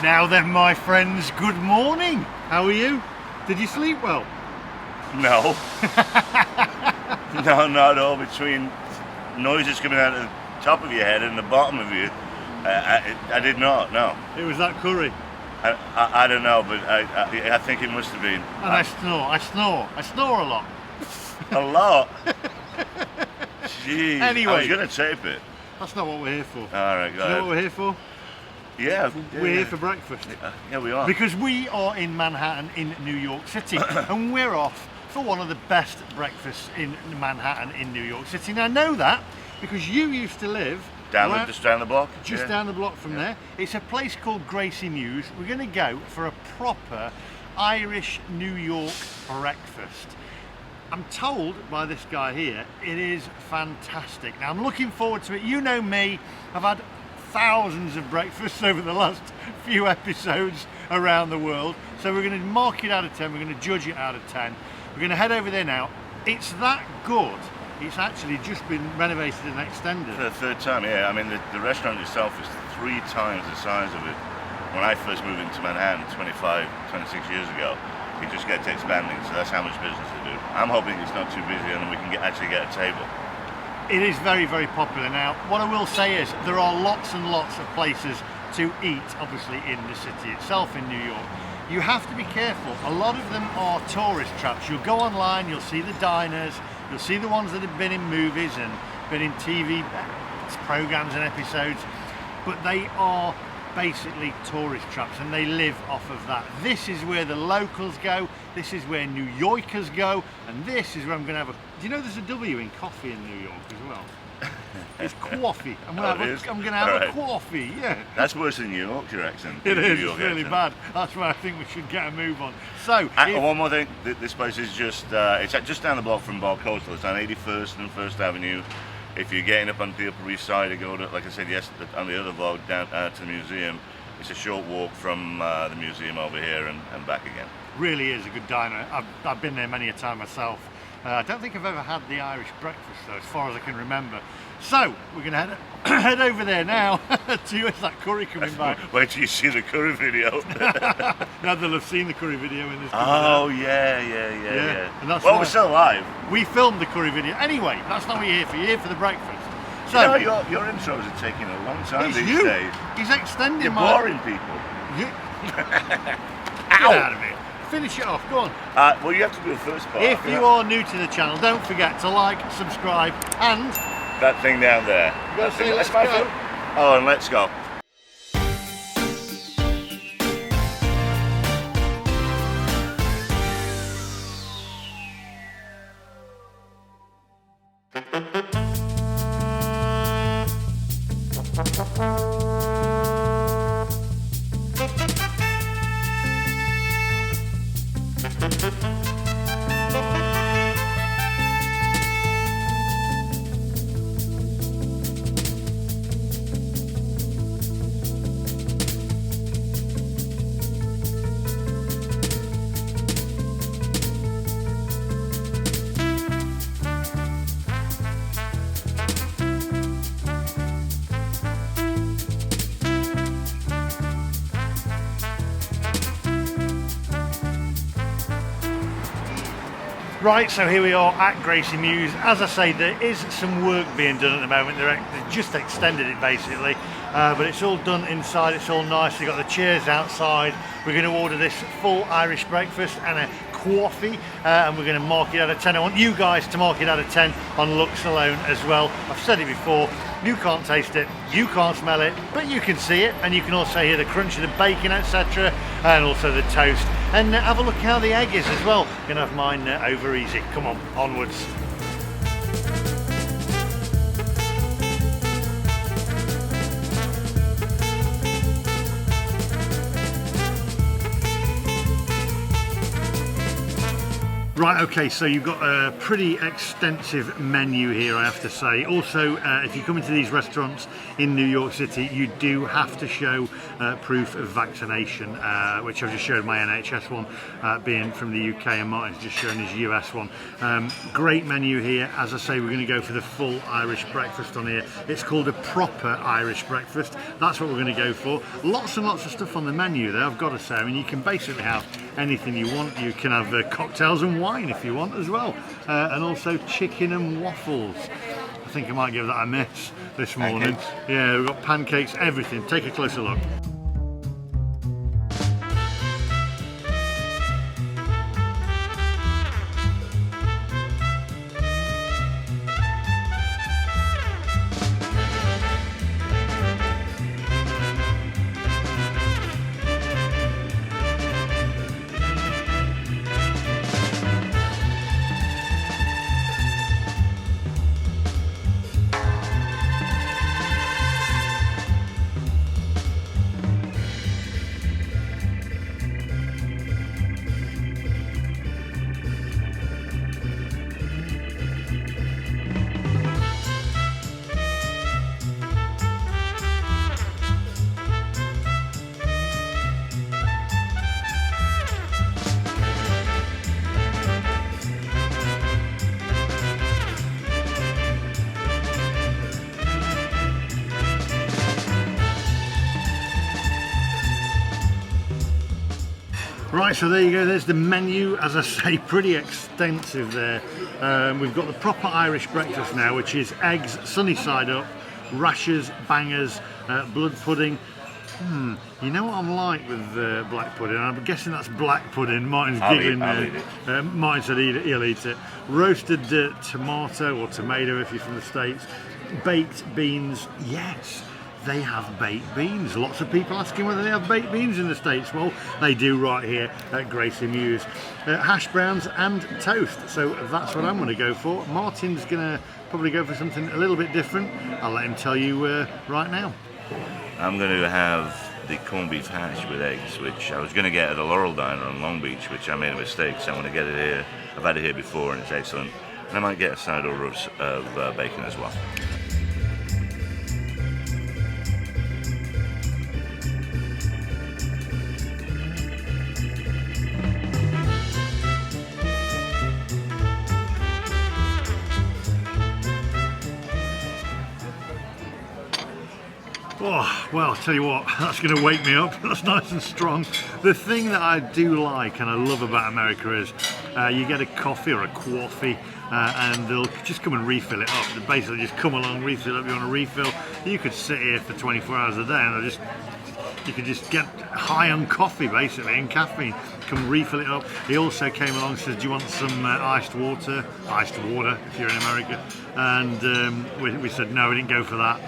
Now then, my friends, good morning. How are you? Did you sleep well? No. No, not at all. Between noises coming out of the top of your head and the bottom of you, I did not, no. It was that curry. I don't know, but I think it must have been. And I snore a lot. A lot? Jeez. Anyway. I was going to tape it. That's not what we're here for. All right, go Do you ahead. know what we're here for? Yeah. We're here for breakfast. Yeah, we are. Because we are in Manhattan in New York City and we're off for one of the best breakfasts in Manhattan in New York City. Now I know that because you used to live just down the block? Just down the block from there. It's a place called Gracie Mews. We're going to go for a proper Irish New York breakfast. I'm told by this guy here, it is fantastic. Now I'm looking forward to it. You know me, I've had thousands of breakfasts over the last few episodes around the world. So we're going to mark it out of 10, we're going to judge it out of 10. We're going to head over there now. It's that good. It's actually just been renovated and extended. For the third time, yeah. I mean, the restaurant itself is 3 times the size of it. When I first moved into Manhattan 26 years ago, it just kept expanding, so that's how much business they do. I'm hoping it's not too busy and we can actually get a table. It is very, very popular. Now, what I will say is there are lots and lots of places to eat, obviously, in the city itself in New York. You have to be careful. A lot of them are tourist traps. You'll go online, you'll see the diners, you'll see the ones that have been in movies and been in TV programs and episodes, but they are basically tourist traps and they live off of that. This is where the locals go, this is where New Yorkers go, and this is where I'm going to have a... Do you know there's a W in coffee in New York as well? It's coffee. I'm going to have a coffee, yeah. That's worse than New Yorkshire accent. It is, it's really bad. That's why I think we should get a move on. So, one more thing, this place is just, it's just down the block from Bar Coastal. It's on 81st and 1st Avenue. If you're getting up on the Upper East Side, you go to, like I said on the other vlog, down to the museum. It's a short walk from the museum over here and back again. Really is a good diner. I've been there many a time myself. I don't think I've ever had the Irish breakfast though, as far as I can remember. So we're going to head over there now to use that curry coming back. Wait till you see the curry video. Now they'll have seen the curry video in this. Oh yeah. And that's we're still live. We filmed the curry video. Anyway, that's not what you're here for. You're here for the breakfast. So you know, your intros are taking a long time these days. He's extending You're my... boring people. Get out of it. Finish it off, go on. Well, you have to do the first part. If you are new to the channel, don't forget to like, subscribe, and... that thing down there. You gotta say let's go. Oh, and let's go. Right, so here we are at Gracie Mews. As I say, there is some work being done at the moment. They've just extended it basically, but it's all done inside. It's all nice. They've got the chairs outside. We're going to order this full Irish breakfast and a coffee, and we're going to mark it out of 10. I want you guys to mark it out of 10 on looks alone as well. I've said it before. You can't taste it, you can't smell it, but you can see it, and you can also hear the crunch of the bacon, etc., and also the toast. And have a look how the egg is as well. Gonna have mine over easy. Come on, onwards. Right, okay, so you've got a pretty extensive menu here, I have to say. Also, if you come into these restaurants in New York City, you do have to show proof of vaccination, which I've just showed my NHS one, being from the UK, and Martin's just shown his US one. Great menu here. As I say, we're going to go for the full Irish breakfast on here. It's called a proper Irish breakfast. That's what we're going to go for. Lots and lots of stuff on the menu there, I've got to say. I mean, you can basically have anything you want. You can have cocktails and wine if you want as well, and also chicken and waffles. I think I might give that a miss this morning. Pancakes. Yeah, we've got pancakes, everything. Take a closer look. Right, so there you go, there's the menu. As I say, pretty extensive there. We've got the proper Irish breakfast now, which is eggs sunny side up, rashers, bangers, blood pudding. You know what I'm like with black pudding? I'm guessing that's black pudding. Martin's giggling I'll there. eat it. Martin said he'll eat it. Roasted tomato or tomato if you're from the States. Baked beans, yes. They have baked beans. Lots of people asking whether they have baked beans in the States. Well, they do right here at Gracie Mews. Hash browns and toast. So that's what I'm going to go for. Martin's going to probably go for something a little bit different. I'll let him tell you right now. I'm going to have the corned beef hash with eggs, which I was going to get at a Laurel Diner on Long Beach, which I made a mistake, so I'm going to get it here. I've had it here before and it's excellent. And I might get a side order of bacon as well. Oh, well, I'll tell you what, that's going to wake me up. That's nice and strong. The thing that I do like and I love about America is you get a coffee or a coffee and they'll just come and refill it up. They basically just come along, refill up. You want a refill? You could sit here for 24 hours a day and you could just get high on coffee basically and caffeine. Come refill it up. He also came along and said, do you want some iced water? Iced water if you're in America. And we said no, we didn't go for that.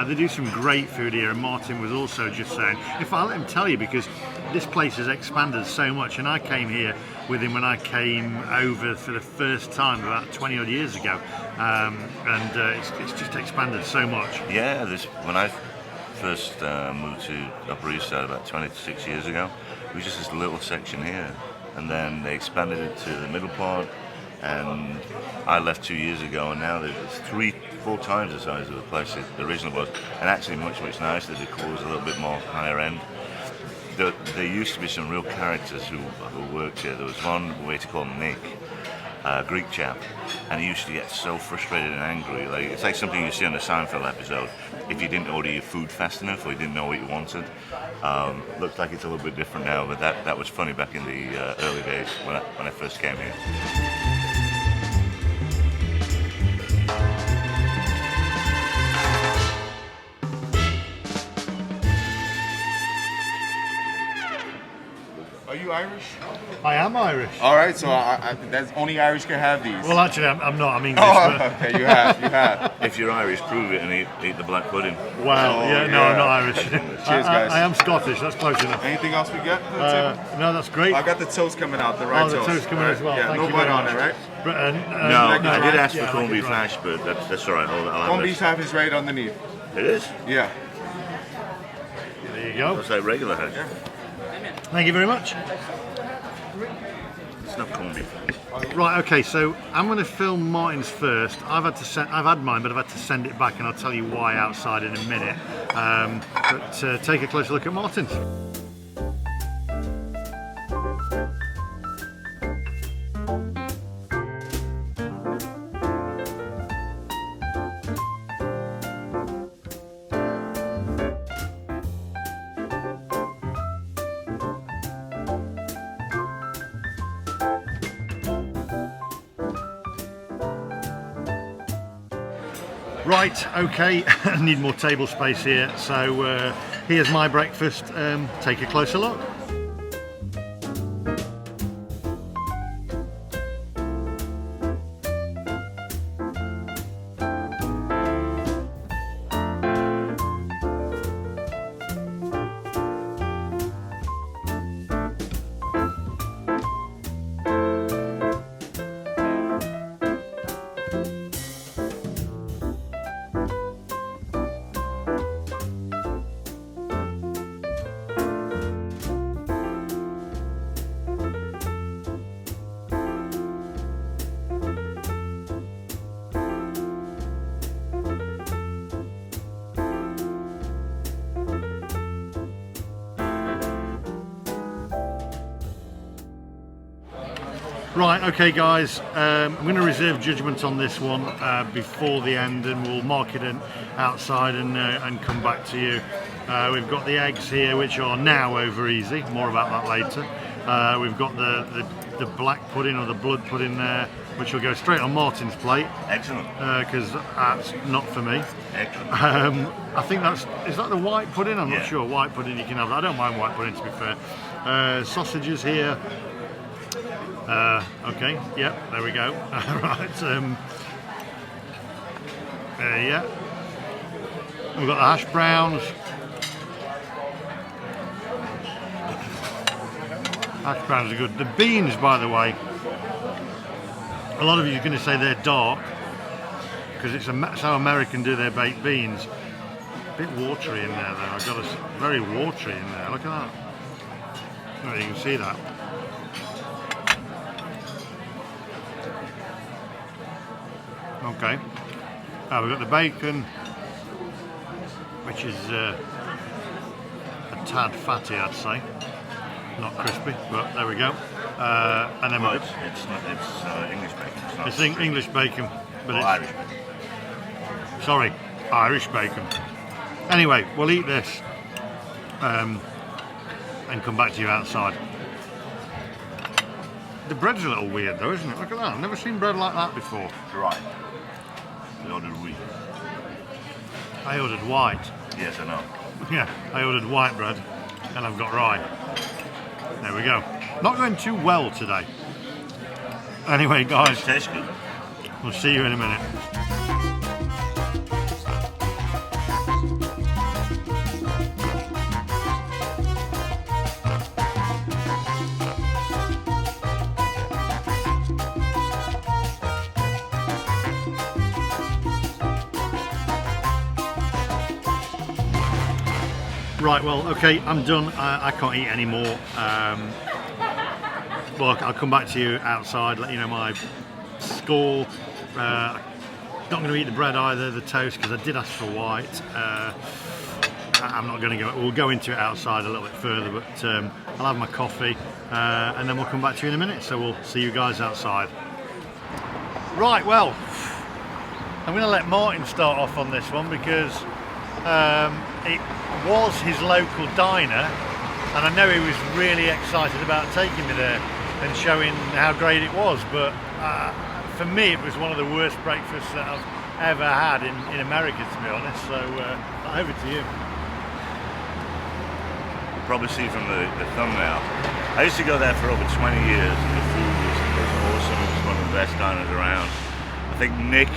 They do some great food here, and Martin was also just saying, if I let him tell you, because this place has expanded so much, and I came here with him when I came over for the first time about 20 odd years ago, it's just expanded so much. Yeah, when I first moved to Upper East Side about 26 years ago, it was just this little section here, and then they expanded it to the middle part, and I left 2 years ago, and now it's 3-4 times the size of the place the original was, and actually much nicer. The decor was a little bit more higher end. There used to be some real characters who worked here. There was one waiter called Nick, a Greek chap, and he used to get so frustrated and angry. It's like something you see on the Seinfeld episode. If you didn't order your food fast enough or you didn't know what you wanted. Looks like it's a little bit different now, but that was funny back in the early days when I first came here. Are you Irish? I am Irish. All right, so that's only Irish can have these. Well, actually, I'm not. I'm English. Oh, but... okay, you have. If you're Irish, prove it and eat the black pudding. Wow, Oh, yeah, no, yeah. I'm not Irish. Cheers, guys. I am Scottish, that's close enough. Anything else we got for the table? No, that's great. I got the toast coming out, the right the toast. toast coming as well. Yeah, Thank no you butter very on much. it, right? But, No, like it I did dry? ask for Yeah, corned like it beef dry. hash, but that's all right. I'll Corned have beef this. half is right underneath. It is? Yeah. There you go. That's like regular hash. Thank you very much. It's not corned beef. Right, okay, so I'm going to film Martin's first. I've had mine, but I've had to send it back, and I'll tell you why outside in a minute. But take a closer look at Martin's. Right, okay, I need more table space here, so here's my breakfast. Take a closer look. Right, okay guys, I'm going to reserve judgment on this one before the end, and we'll mark it outside and come back to you. We've got the eggs here, which are now over easy, more about that later. We've got the black pudding or the blood pudding there, which will go straight on Martin's plate. Excellent. Because that's not for me. Excellent. I think is that the white pudding? I'm not sure. White pudding you can have. I don't mind white pudding, to be fair. Sausages here. Okay, yep, there we go. Right, yeah. We've got the hash browns. Hash browns are good. The beans, by the way, a lot of you are going to say they're dark because it's how American do their baked beans. A bit watery in there, though. I've got a very watery in there. Look at that. Oh, you can see that. Okay, we've got the bacon, which is a tad fatty, I'd say, not crispy, but there we go. And then it's English bacon. It's English bacon, but it's Irish bacon. Sorry, Irish bacon. Anyway, we'll eat this and come back to you outside. The bread's a little weird though, isn't it? Look at that, I've never seen bread like that before. Dry. I ordered wheat. I ordered white. Yes, I know. Yeah, I ordered white bread and I've got rye. There we go. Not going too well today. Anyway, guys, It tastes good. we'll see you in a minute. Right, well, okay, I'm done. I can't eat anymore. Well, I'll come back to you outside, let you know my score. Not going to eat the bread either, the toast, because I did ask for white. I'm not going to go. We'll go into it outside a little bit further, but I'll have my coffee, and then we'll come back to you in a minute. So we'll see you guys outside. Right, well, I'm going to let Martin start off on this one because it was his local diner, and I know he was really excited about taking me there and showing how great it was, but for me it was one of the worst breakfasts that I've ever had in America, to be honest. So over to you. You'll probably see from the thumbnail. I used to go there for over 20 years and the food was awesome. It was one of the best diners around. I think Nick,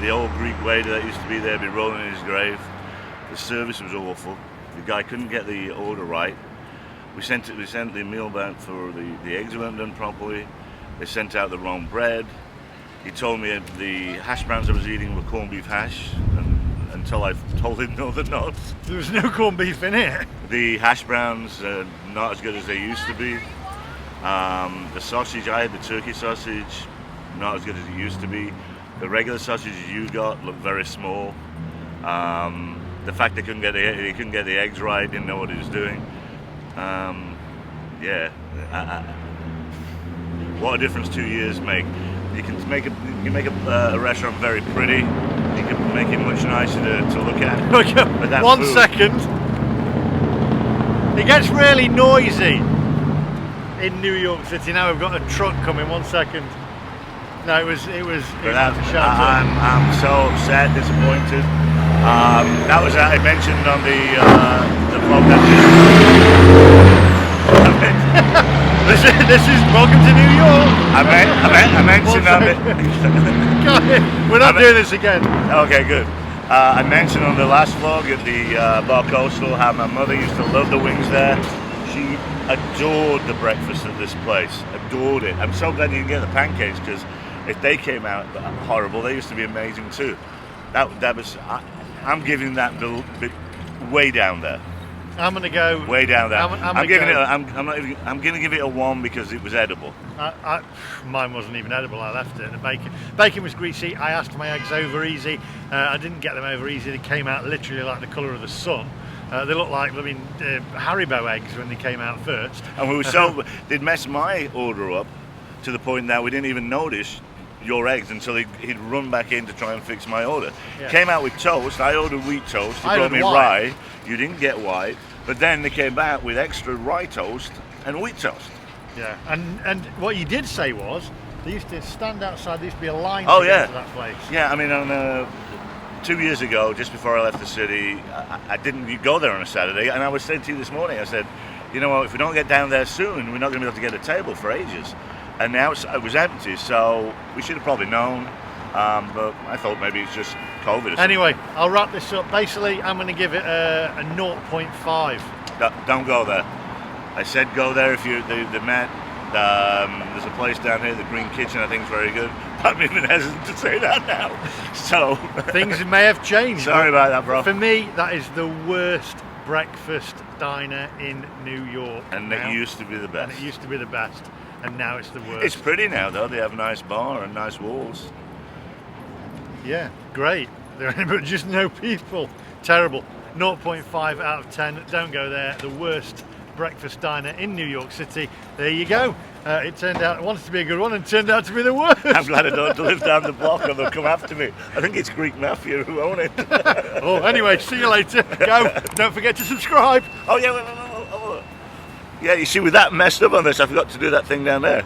the old Greek waiter that used to be there, be rolling in his grave. The service was awful. The guy couldn't get the order right. We sent the meal back for the eggs weren't done properly. They sent out the wrong bread. He told me the hash browns I was eating were corned beef hash, and until I told him no, they're not. There was no corned beef in it. The hash browns are not as good as they used to be. The sausage, I had the turkey sausage, not as good as it used to be. The regular sausages you got looked very small. The fact they couldn't get the eggs right, didn't know what he was doing. Yeah, what a difference 2 years make. You can make a restaurant very pretty. You can make it much nicer to look at. But that One food- second. It gets really noisy in New York City. Now we've got a truck coming. 1 second. No, it was But that, shouting. I'm so sad, disappointed. That was I mentioned on the vlog This is welcome to New York. I mentioned on the. Go ahead. We're not doing this again. Okay, good. I mentioned on the last vlog at the Bar Coastal how my mother used to love the wings there. She adored the breakfast at this place. Adored it. I'm so glad you didn't get the pancakes, because if they came out horrible, they used to be amazing too. That was. I'm giving that bill bit way down there. I'm gonna go Way down there. I'm I'm giving go- it. I'm going to give it a 1 because it was edible. Mine wasn't even edible. I left it. The bacon was greasy. I asked my eggs over easy. I didn't get them over easy. They came out literally like the colour of the sun. They looked like Haribo eggs when they came out first. And we were so they'd messed my order up to the point that we didn't even notice your eggs until he'd run back in to try and fix my order. Yeah. Came out with toast. I ordered wheat toast. He I brought me ordered rye. You didn't get white. But then they came back with extra rye toast and wheat toast. Yeah, and what you did say was they used to stand outside. There used to be a line Oh, to yeah. get to that place. Yeah, I mean, on 2 years ago, just before I left the city, I didn't go there on a Saturday, and I was saying to you this morning, I said, you know what, if we don't get down there soon, we're not going to be able to get a table for ages. And now it was empty, so we should have probably known, but I thought maybe it's just COVID or something. Anyway, I'll wrap this up. Basically, I'm going to give it a 0.5. Don't go there. I said go there if you the Met. There's a place down here, the Green Kitchen. I think is very good. I'm even hesitant to say that now. So Things may have changed. sorry about that, bro. For me, that is the worst breakfast diner in New York. And now. it used to be the And best. it used to be the best, and now it's the worst. It's pretty now though. They have a nice bar and nice walls. Yeah, great. But just no people. Terrible. 0.5 out of 10. Don't go there. The worst breakfast diner in New York City. There you go. It turned out, I wanted to be a good one and turned out to be the worst. I'm glad I don't live down the block or they'll come after me. I think it's Greek Mafia who own it. Oh, anyway, see you later. Go. Don't forget to subscribe. Oh yeah, wait. Yeah, you see, with that messed up on this, I forgot to do that thing down there.